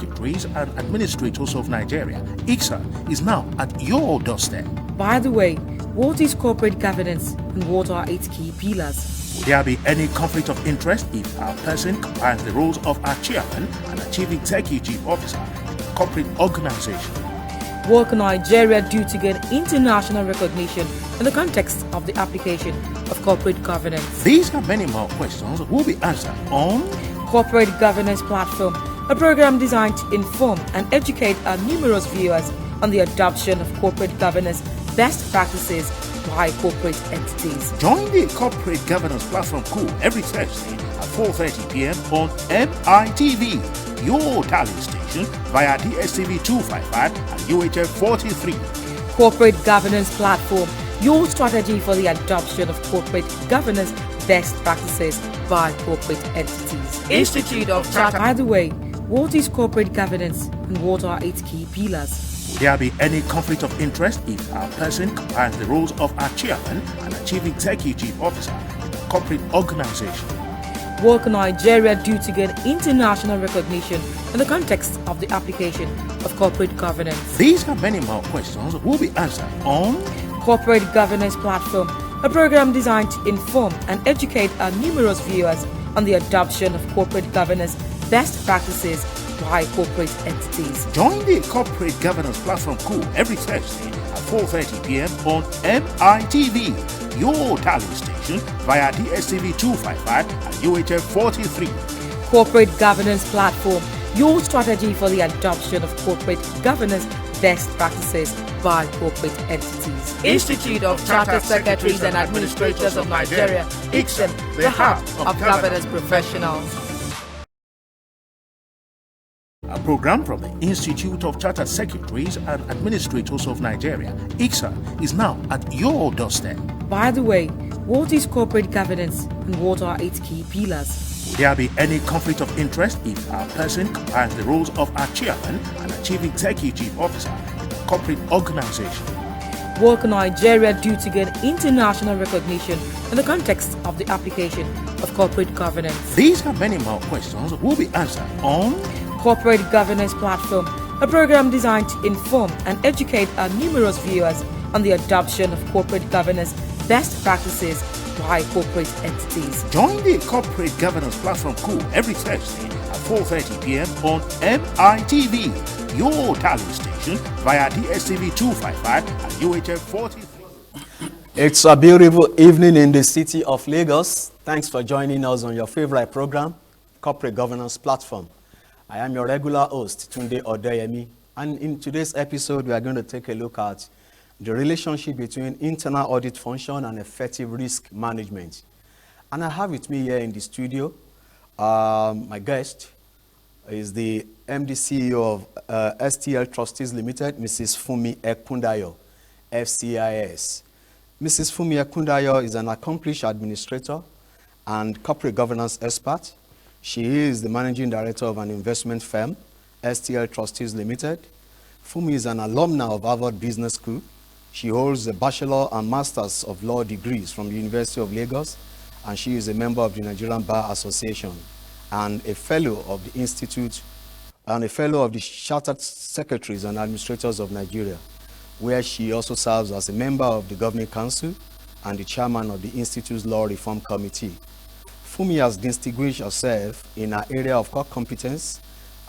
Secretaries and Administrators of Nigeria, ICSAN, is now at your doorstep. By the way, what is corporate governance and what are its key pillars? Will there be any conflict of interest if a person combines the roles of a chairman and a chief executive officer in a corporate organization? What can Nigeria do to gain international recognition in the context of the application of corporate governance? These and many more questions will be answered on Corporate Governance Platform, a program designed to inform and educate our numerous viewers on the adoption of corporate governance best practices by corporate entities. Join the Corporate Governance Platform crew every Thursday at 4:30 p.m. on MITV, your talent station, via DSTV 255 and UHF 43. Corporate Governance Platform, your strategy for the adoption of corporate governance best practices by corporate entities. Institute of Chartered. By the way, what is corporate governance and what are its key pillars? Will there be any conflict of interest if a person combines the roles of a chairman and a chief executive officer in a corporate organization? What can Nigeria do to gain international recognition in the context of the application of corporate governance? These and many more questions will be answered on Corporate Governance Platform, a program designed to inform and educate our numerous viewers on the adoption of corporate governance best practices by corporate entities. Join the Corporate Governance Platform crew every Thursday at 4:30 p.m. on MITV, your talent station, via DSTV 255 and UHF 43. Corporate Governance Platform, your strategy for the adoption of corporate governance best practices by corporate entities. Institute of Chartered Secretaries and Administrators of Nigeria, ICSAN, the hub of governance professionals. A program from the Institute of Chartered Secretaries and Administrators of Nigeria, ICSAN, is now at your doorstep. By the way, what is corporate governance and what are its key pillars? Will there be any conflict of interest if a person combines the roles of a chairman and a chief executive officer in a corporate organization? What can Nigeria do to gain international recognition in the context of the application of corporate governance? These and many more questions will be answered on Corporate Governance Platform, a program designed to inform and educate our numerous viewers on the adoption of corporate governance best practices by corporate entities. Join the Corporate Governance Platform crew every Thursday at 4:30 p.m. on MITV, your talent station, via DSTV 255 and UHF 43. It's a beautiful evening in the city of Lagos. Thanks for joining us on your favorite program, Corporate Governance Platform. I am your regular host, Tunde Odeyemi, and in today's episode, we are going to take a look at the relationship between internal audit function and effective risk management. And I have with me here in the studio, my guest is the MD CEO of STL Trustees Limited, Mrs. FUNMI EKUNDAYO, FCIS. Mrs. FUNMI EKUNDAYO is an accomplished administrator and corporate governance expert. She is the managing director of an investment firm, STL Trustees Limited. FUNMI is an alumna of Harvard Business School. She holds a Bachelor and Masters of Law degrees from the University of Lagos, and she is a member of the Nigerian Bar Association and a fellow of the Institute and a fellow of the Chartered Secretaries and Administrators of Nigeria, where she also serves as a member of the Governing Council and the chairman of the Institute's Law Reform Committee. FUNMI has distinguished herself in her area of core competence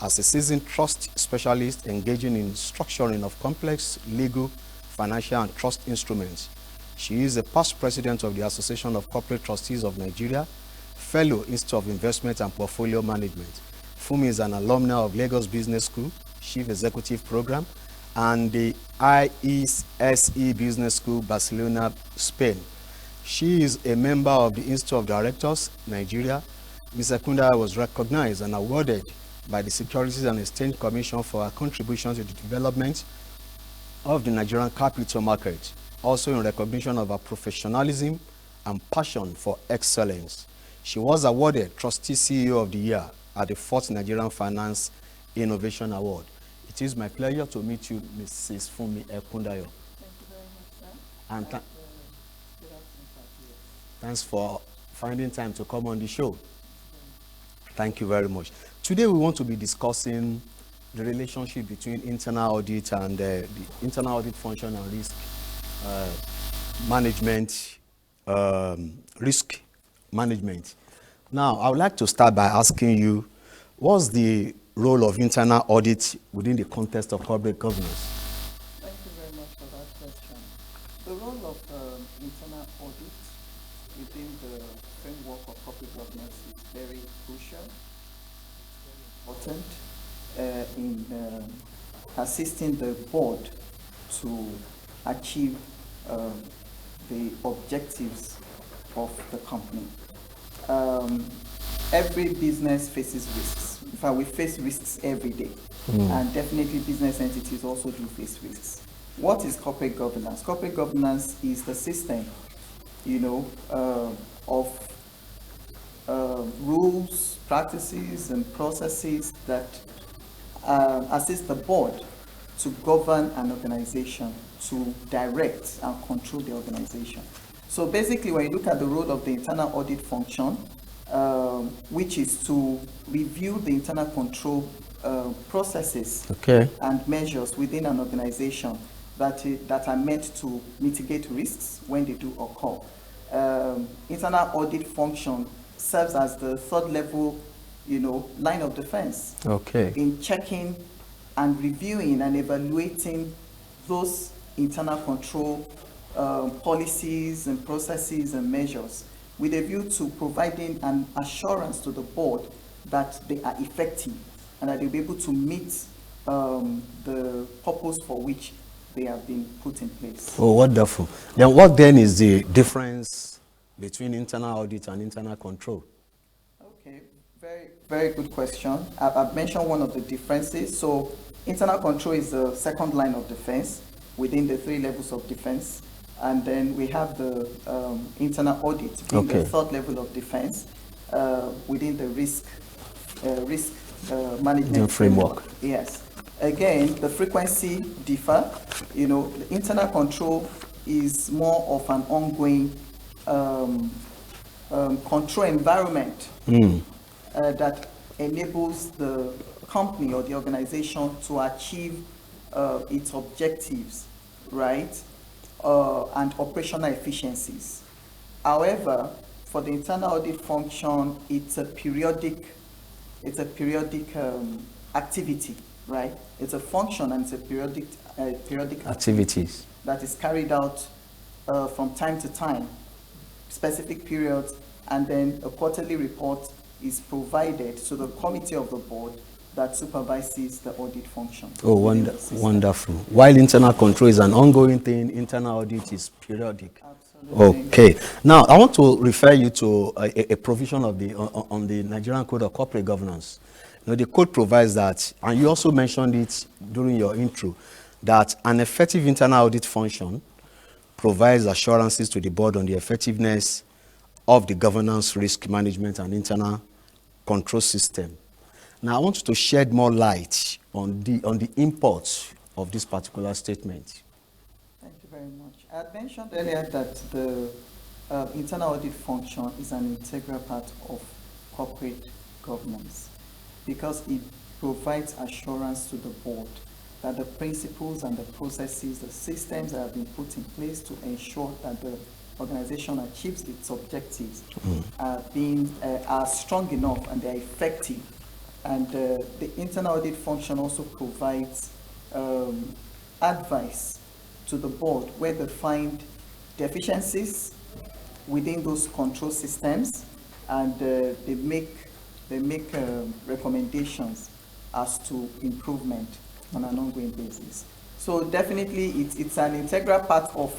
as a seasoned trust specialist engaging in structuring of complex legal, financial, and trust instruments. She is a past president of the Association of Corporate Trustees of Nigeria, fellow Institute of Investment and Portfolio Management. FUNMI is an alumna of Lagos Business School, Chief Executive Program, and the ICSAN Business School, Barcelona, Spain. She is a member of the Institute of Directors, Nigeria. Ms. EKUNDAYO was recognized and awarded by the Securities and Exchange Commission for her contribution to the development of the Nigerian capital market, also in recognition of her professionalism and passion for excellence. She was awarded Trustee CEO of the Year at the 4th Nigerian Finance Innovation Award. It is my pleasure to meet you, Mrs. FUNMI EKUNDAYO. Thank you very much, sir. And thanks for finding time to come on the show. Thank you very much. Today we want to be discussing the relationship between internal audit and the internal audit function and risk management, risk management. Now, I would like to start by asking you, what's the role of internal audit within the context of corporate governance? Thank you very much for that question. The role of internal audit within the framework of corporate governance is very crucial, important in assisting the board to achieve the objectives of the company. Every business faces risks. In fact, we face risks every day. And definitely business entities also do face risks. What is corporate governance? Corporate governance is the system, of rules, practices, and processes that assist the board to govern an organization, to direct and control the organization. So basically, when you look at the role of the internal audit function, which is to review the internal control processes and measures within an organization that are meant to mitigate risks when they do occur. Internal audit function serves as the third level, line of defense in checking and reviewing and evaluating those internal control policies and processes and measures with a view to providing an assurance to the board that they are effective and that they'll be able to meet the purpose for which they have been put in place. Oh, wonderful. Then what then is the difference between internal audit and internal control? Okay, very, very good question. I've mentioned one of the differences. So internal control is the second line of defense within the 3 levels of defense. And then we have the internal audit being the third level of defense within the risk management framework. Yes. Again, the frequency differ. The internal control is more of an ongoing control environment that enables the company or the organization to achieve its objectives, right? And operational efficiencies. However, for the internal audit function, it's a periodic activity, right? It's a function and it's a periodic activities that is carried out from time to time, specific periods, and then a quarterly report is provided to the committee of the board that supervises the audit function. Oh, wonderful. While internal control is an ongoing thing, internal audit is periodic. Absolutely. Okay. Now, I want to refer you to a provision of on the Nigerian Code of Corporate Governance. The code provides that, and you also mentioned it during your intro, that an effective internal audit function provides assurances to the board on the effectiveness of the governance, risk management, and internal control system. Now, I want you to shed more light on the import of this particular statement. Thank you very much. I had mentioned earlier that the internal audit function is an integral part of corporate governance because it provides assurance to the board that the principles and the processes, the systems that have been put in place to ensure that the organization achieves its objectives are strong enough and they're effective. And the internal audit function also provides advice to the board where they find deficiencies within those control systems, and they make recommendations as to improvement on an ongoing basis. So definitely it's an integral part of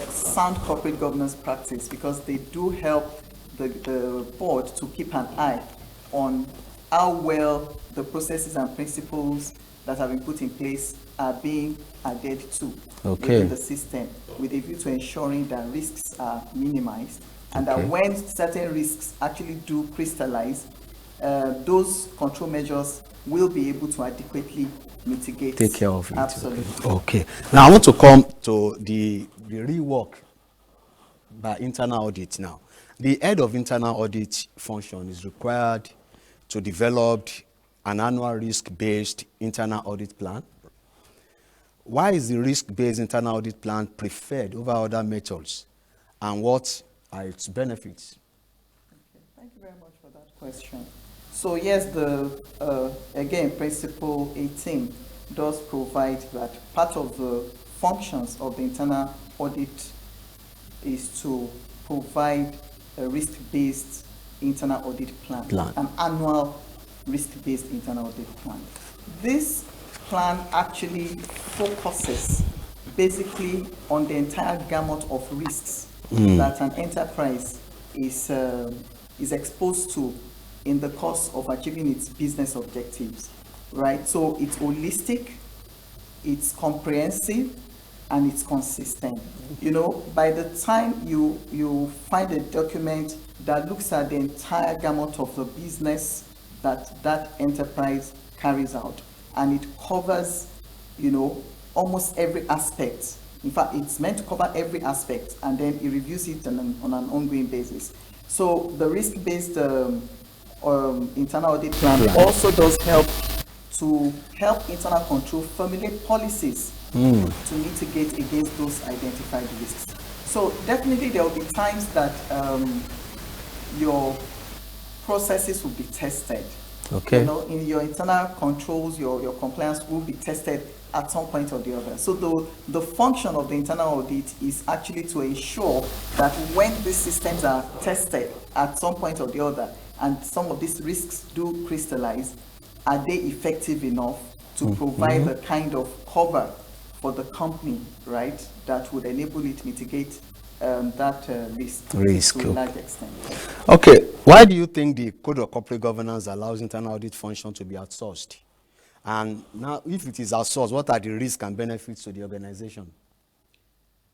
sound corporate governance practice because they do help the board to keep an eye on how well the processes and principles that have been put in place are being adhered to within the system, with a view to ensuring that risks are minimized, and that when certain risks actually do crystallize, those control measures will be able to adequately mitigate. Take care of it. Absolutely. Okay. Now I want to come to the rework by internal audit now. The head of internal audit function is required to develop an annual risk-based internal audit plan. Why is the risk-based internal audit plan preferred over other methods, and what are its benefits? Okay, thank you very much for that question. So yes, again, Principle 18 does provide that part of the functions of the internal audit is to provide a risk-based internal audit plan, an annual risk-based internal audit plan. This plan actually focuses basically on the entire gamut of risks that an enterprise is exposed to in the course of achieving its business objectives, right? So it's holistic, it's comprehensive, and it's consistent. You know, by the time you find a document that looks at the entire gamut of the business that enterprise carries out, and it covers, you know, almost every aspect. In fact, it's meant to cover every aspect, and then it reviews it on an ongoing basis. So the risk-based internal audit plan also does help internal control formulate policies to mitigate against those identified risks. So definitely there will be times that your processes will be tested. Okay. You know, in your internal controls, your compliance will be tested at some point or the other. So the function of the internal audit is actually to ensure that when these systems are tested at some point or the other, and some of these risks do crystallize, are they effective enough to provide the kind of cover for the company, right, that would enable it to mitigate that risk to a large extent. Okay, why do you think the Code of Corporate Governance allows internal audit function to be outsourced? And now, if it is outsourced, what are the risks and benefits to the organization?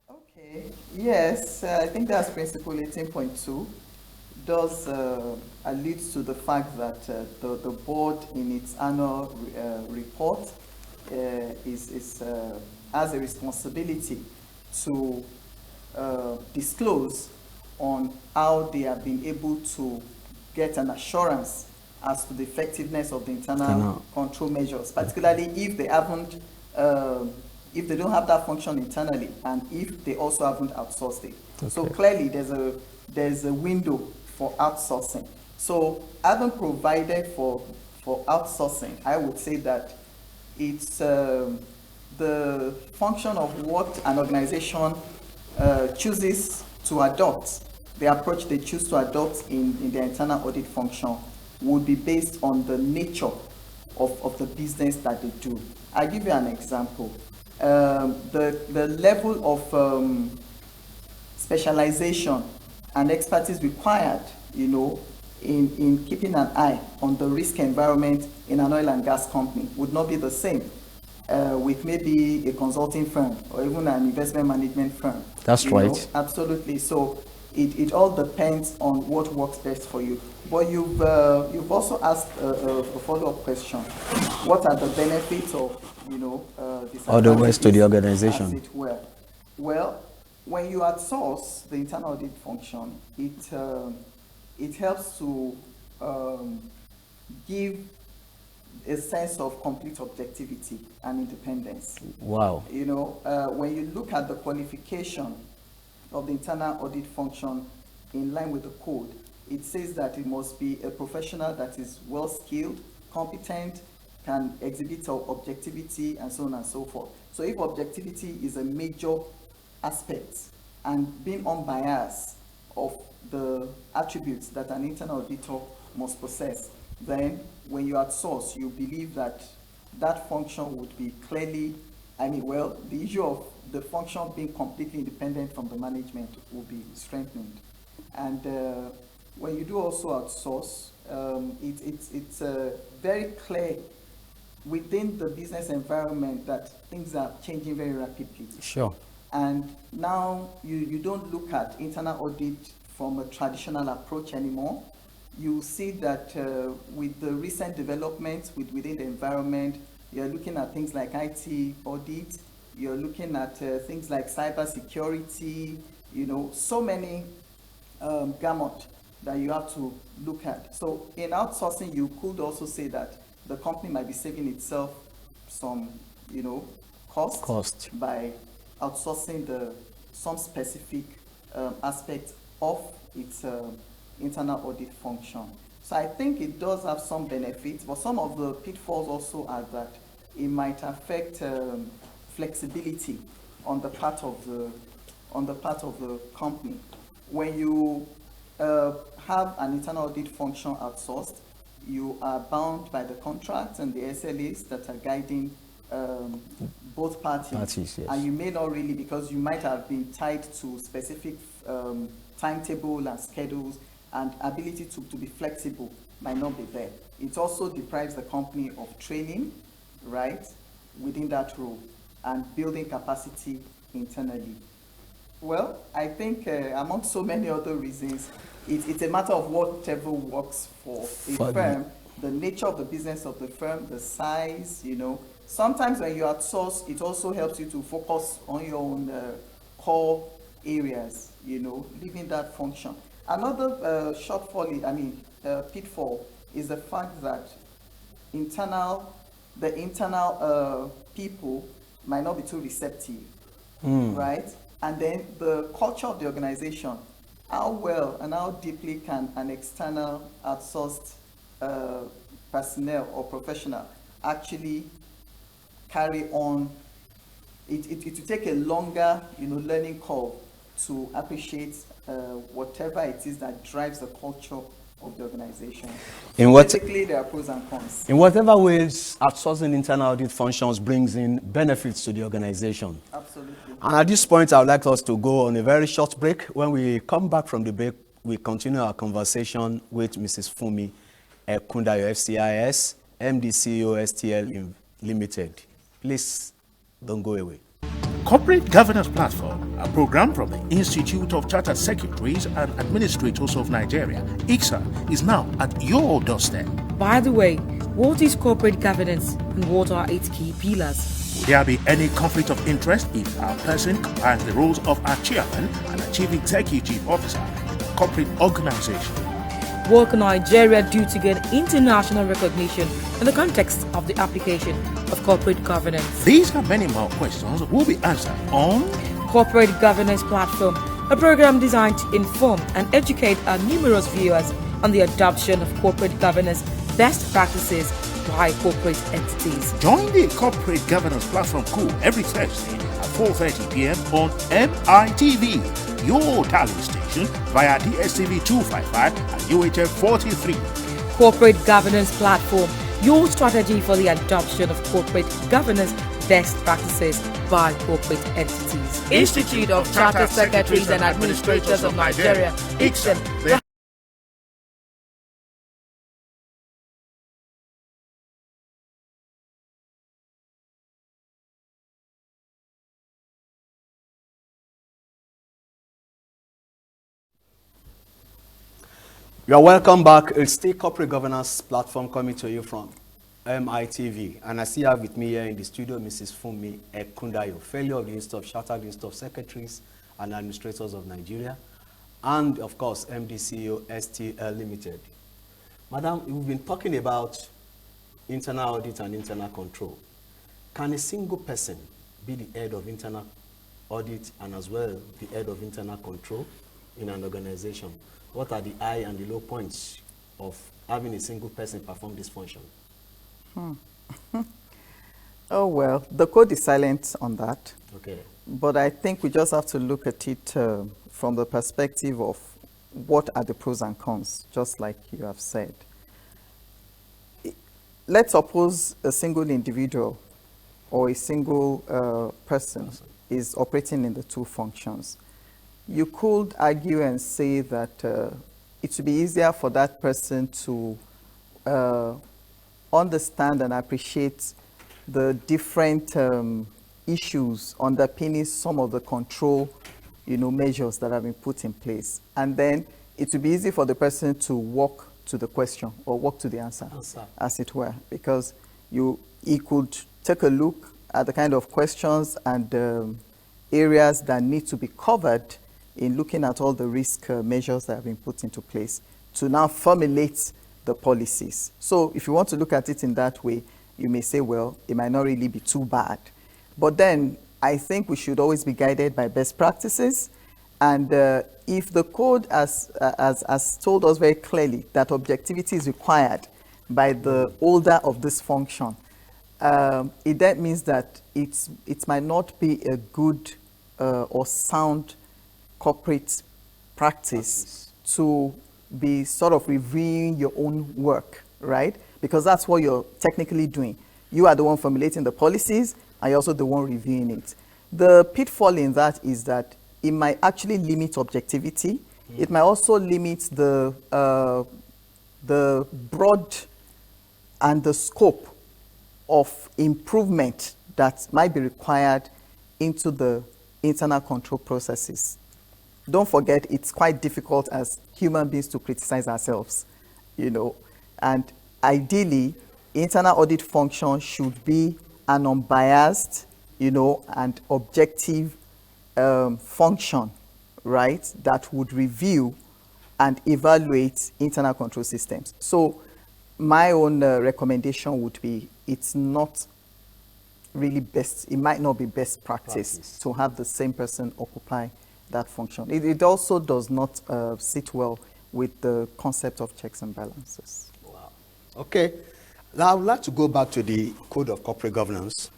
Okay, yes, I think that's Principle 18.2 does allude to the fact that the board in its annual report has a responsibility to disclose on how they have been able to get an assurance as to the effectiveness of the internal control measures, particularly if they haven't, if they don't have that function internally, and if they also haven't outsourced it. Okay. So clearly, there's a window for outsourcing. So having provided for outsourcing, I would say that it's the function of what an organization chooses to adopt, the approach they choose to adopt in their internal audit function would be based on the nature of the business that they do. I'll give you an example. The level of specialization and expertise required, you know, in keeping an eye on the risk environment in an oil and gas company would not be the same with maybe a consulting firm or even an investment management firm. That's right. Know? Absolutely. So it all depends on what works best for you. But you've also asked a follow-up question. What are the benefits of, you know, other ways to the organization? As it were. Well, when you outsource the internal audit function, it helps to give a sense of complete objectivity and independence. Wow. You know, when you look at the qualification of the internal audit function in line with the code, it says that it must be a professional that is well skilled, competent, can exhibit objectivity, and so on and so forth. So if objectivity is a major aspect and being unbiased of the attributes that an internal auditor must possess, then when you outsource, you believe that that function would be clearly, the issue of the function being completely independent from the management will be strengthened. And when you do also outsource, it's very clear within the business environment that things are changing very rapidly. Sure. And now you don't look at internal audit from a traditional approach anymore. You see that with the recent developments within the environment, you're looking at things like IT audit, you're looking at things like cybersecurity, you know, so many gamut that you have to look at. So in outsourcing, you could also say that the company might be saving itself some, cost by outsourcing some specific aspect of its internal audit function. So I think it does have some benefits, but some of the pitfalls also are that it might affect flexibility on the part of the company. When you have an internal audit function outsourced, you are bound by the contracts and the SLAs that are guiding both parties. Yes. And you may not really, because you might have been tied to specific timetable and schedules, and ability to be flexible might not be there. It also deprives the company of training, right, within that role, and building capacity internally. Well, I think among so many other reasons, it's a matter of whatever works for a firm, the nature of the business of the firm, the size, Sometimes when you outsource, it also helps you to focus on your own core areas, leaving that function. Another pitfall is the fact that the internal people might not be too receptive, right? And then the culture of the organization, how well and how deeply can an external outsourced personnel or professional actually carry on? It will take a longer, learning curve to appreciate whatever it is that drives the culture of the organization. Basically, there are pros and cons. In whatever ways outsourcing internal audit functions brings in benefits to the organization. Absolutely. And at this point, I would like us to go on a very short break. When we come back from the break, we continue our conversation with Mrs. FUNMI EKUNDAYO, FCIS, MD CEO STL Limited. Please don't go away. Corporate Governance Platform, a program from the Institute of Chartered Secretaries and Administrators of Nigeria, ICSAN, is now at your doorstep. By the way, what is corporate governance and what are its key pillars? Will there be any conflict of interest if a person combines the roles of a chairman and a chief executive officer in a corporate organization? What can Nigeria do to gain international recognition in the context of the application of corporate governance? These and many more questions will be answered on Corporate Governance Platform, a program designed to inform and educate our numerous viewers on the adoption of corporate governance best practices by corporate entities. Join the Corporate Governance Platform crew every Thursday at 4:30 p.m. on MITV, your tally station, via DSTV 255 and UHF 43. Corporate Governance Platform, your strategy for the adoption of corporate governance best practices by corporate entities. Institute of Chartered Secretaries and Administrators of Nigeria, ICSAN. You are welcome back. It's still Corporate Governance Platform coming to you from MITV. And I still have with me here in the studio Mrs. FUNMI EKUNDAYO, Fellow of the Institute of Chartered Institute of Secretaries and Administrators of Nigeria, and of course, MD CEO STL Limited. Madam, we've been talking about internal audit and internal control. Can a single person be the head of internal audit and as well the head of internal control in an organization? What are the high and the low points of having a single person perform this function? Oh, well, the code is silent on that. Okay. But I think we just have to look at it from the perspective of what are the pros and cons, just like you have said. Let's suppose a single individual or a single person is operating in the two functions. You could argue and say that it would be easier for that person to understand and appreciate the different issues underpinning some of the control, measures that have been put in place. And then it would be easy for the person to walk to the question or walk to the answer. As it were, because he could take a look at the kind of questions and areas that need to be covered in looking at all the risk measures that have been put into place to now formulate the policies. So if you want to look at it in that way, you may say, well, it might not really be too bad. But then I think we should always be guided by best practices. And if the code has told us very clearly that objectivity is required by the holder of this function, that means that it might not be a good or sound corporate practice to be sort of reviewing your own work, right? Because that's what you're technically doing. You are the one formulating the policies, and you're also the one reviewing it. The pitfall in that is that it might actually limit objectivity. It might also limit the broad and the scope of improvement that might be required into the internal control processes. Don't forget, it's quite difficult as human beings to criticize ourselves, and ideally, internal audit function should be an unbiased, and objective function, right, that would review and evaluate internal control systems. So my own recommendation would be, it's not really best, it might not be best practice to have the same person occupy that function. It also does not sit well with the concept of checks and balances. Wow. Okay. Now I would like to go back to the Code of Corporate Governance.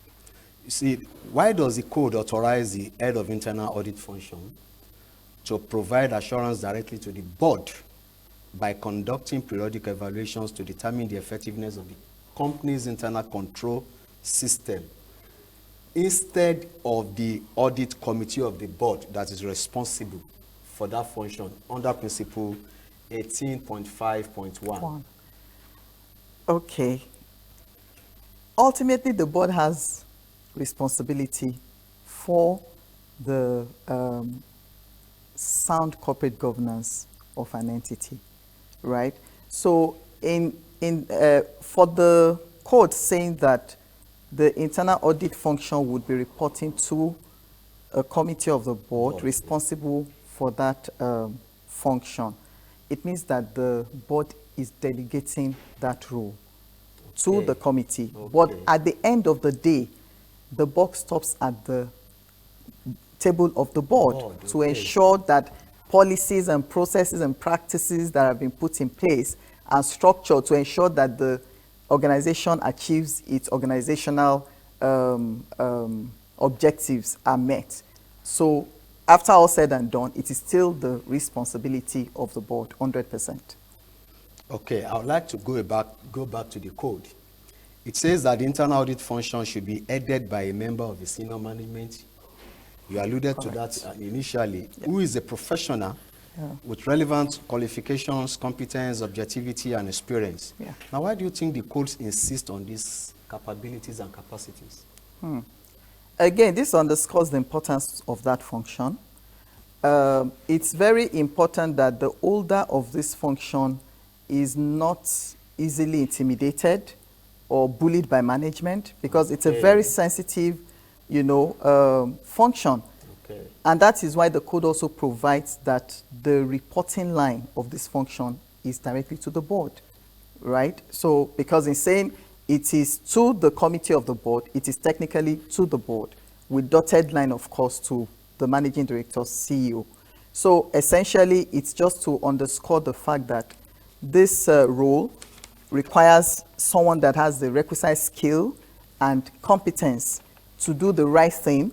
You see, why does the code authorize the head of internal audit function to provide assurance directly to the board by conducting periodic evaluations to determine the effectiveness of the company's internal control system, instead of the audit committee of the board that is responsible for that function under principle 18.5.1? Okay. Ultimately, the board has responsibility for the sound corporate governance of an entity, right? So for the code saying that the internal audit function would be reporting to a committee of the board responsible for that function, it means that the board is delegating that role to the committee. But at the end of the day, the buck stops at the table of the board to ensure that policies and processes and practices that have been put in place are structured to ensure that the organization achieves its organizational objectives are met. So after all said and done, it is still the responsibility of the board, 100%. Okay, I would like to go back to the code. It says that the internal audit function should be headed by a member of the senior management. You alluded to that initially. Yeah. Who is a professional with relevant qualifications, competence, objectivity, and experience. Yeah. Now, why do you think the codes insist on these capabilities and capacities? Again, this underscores the importance of that function. It's very important that the holder of this function is not easily intimidated or bullied by management, because it's a very sensitive, function. Okay. And that is why the code also provides that the reporting line of this function is directly to the board, right? So, because in saying it is to the committee of the board, it is technically to the board, with dotted line, of course, to the managing director, CEO. So, essentially, it's just to underscore the fact that this role requires someone that has the requisite skill and competence to do the right thing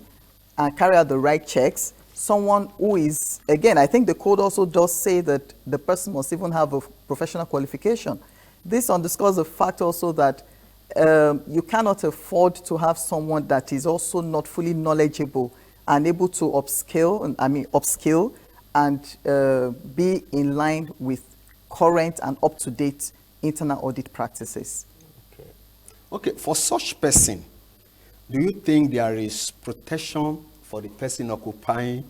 and carry out the right checks. Someone who is, again, I think the code also does say that the person must even have a professional qualification. This underscores the fact also that you cannot afford to have someone that is also not fully knowledgeable and able to upskill and be in line with current and up-to-date internal audit practices. Okay, for such person, do you think there is protection for the person occupying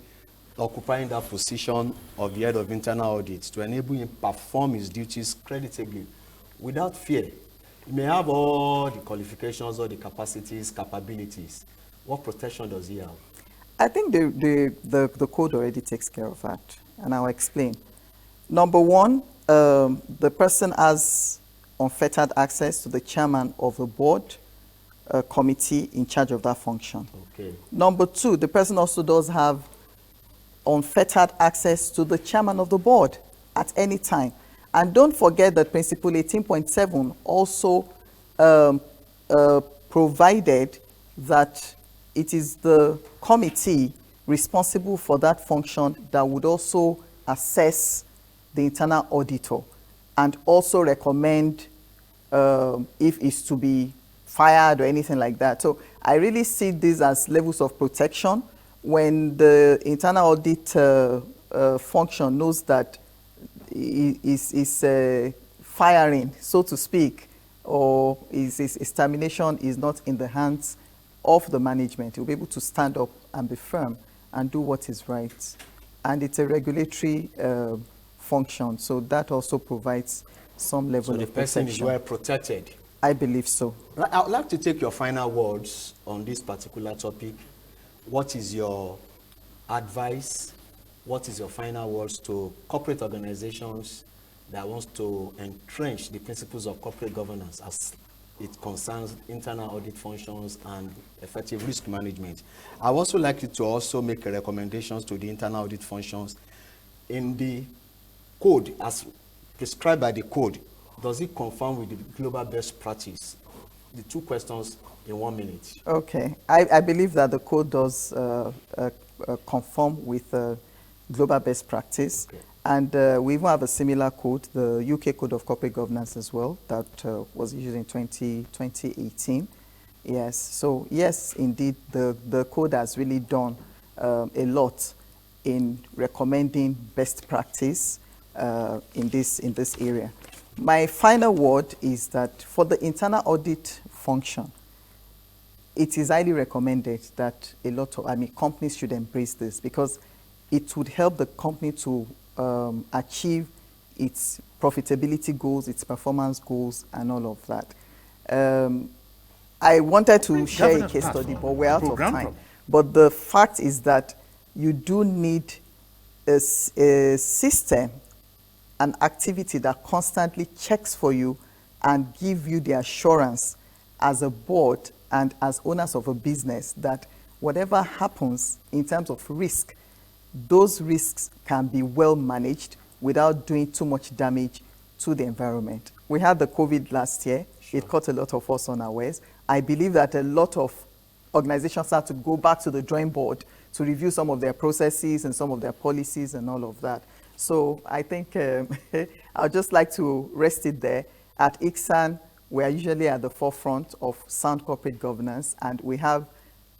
that position of the head of internal audit to enable him perform his duties creditably without fear? He may have all the qualifications, all the capabilities. What protection does he have? I think the code already takes care of that, and I'll explain. Number one, the person has unfettered access to the chairman of the board committee in charge of that function. Okay. Number two, the person also does have unfettered access to the chairman of the board at any time. And don't forget that Principle 18.7 also provided that it is the committee responsible for that function that would also assess the internal auditor and also recommend if it's to be fired or anything like that. So I really see this as levels of protection. When the internal audit function knows that is firing, so to speak, or his termination is not in the hands of the management, he'll be able to stand up and be firm and do what is right. And it's a regulatory function, so that also provides some level of protection. So the person is well protected? I believe so. I would like to take your final words on this particular topic. What is your advice? What is your final words to corporate organizations that wants to entrench the principles of corporate governance as it concerns internal audit functions and effective risk management? I would also like you to also make recommendations to the internal audit functions in the code as prescribed by the code. Does it conform with the global best practice? The two questions in 1 minute. Okay. I believe that the code does conform with global best practice. Okay. And we even have a similar code, the UK Code of Corporate Governance as well, that was issued in 2018. Yes, so yes, indeed, the code has really done a lot in recommending best practice in this area. My final word is that for the internal audit function, it is highly recommended that companies should embrace this, because it would help the company to achieve its profitability goals, its performance goals, and all of that. I wanted to share a case study, but we're out of time. But the fact is that you do need a system, an activity that constantly checks for you and give you the assurance as a board and as owners of a business that whatever happens in terms of risk, those risks can be well managed without doing too much damage to the environment. We had the COVID last year. Sure. It caught a lot of us unawares. I believe that a lot of organizations have to go back to the drawing board to review some of their processes and some of their policies and all of that. So I think I'd just like to rest it there. At ICSAN, we are usually at the forefront of sound corporate governance, and we have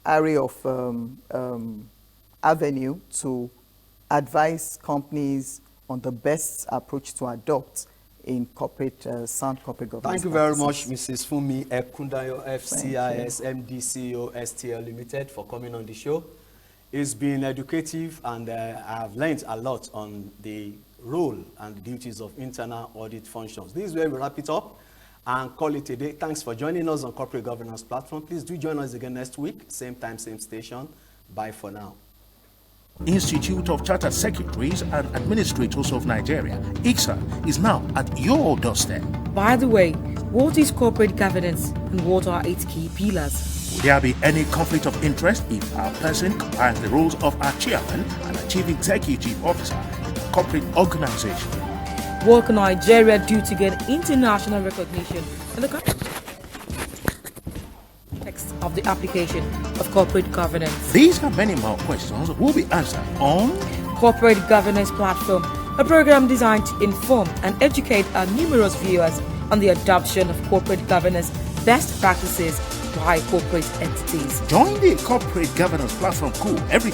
an array of avenue to advise companies on the best approach to adopt in sound corporate governance. Thank you very much, Mrs. FUNMI EKUNDAYO, FCIS, MD, CEO, STL Limited, for coming on the show. It's been educative, and I've learned a lot on the role and duties of internal audit functions. This is where we wrap it up and call it a day. Thanks for joining us on Corporate Governance Platform. Please do join us again next week, same time, same station. Bye for now. Institute of Chartered Secretaries and Administrators of Nigeria, ICSAN, is now at your doorstep. By the way, what is corporate governance and what are its key pillars? Will there be any conflict of interest if our person combines the roles of our chairman and our chief executive officer in a corporate organization? What can Nigeria do to get international recognition in the country? Text of the application of corporate governance. These and many more questions will be answered on Corporate Governance Platform, a program designed to inform and educate our numerous viewers on the adoption of corporate governance best practices by corporate entities. Join the Corporate Governance Platform crew every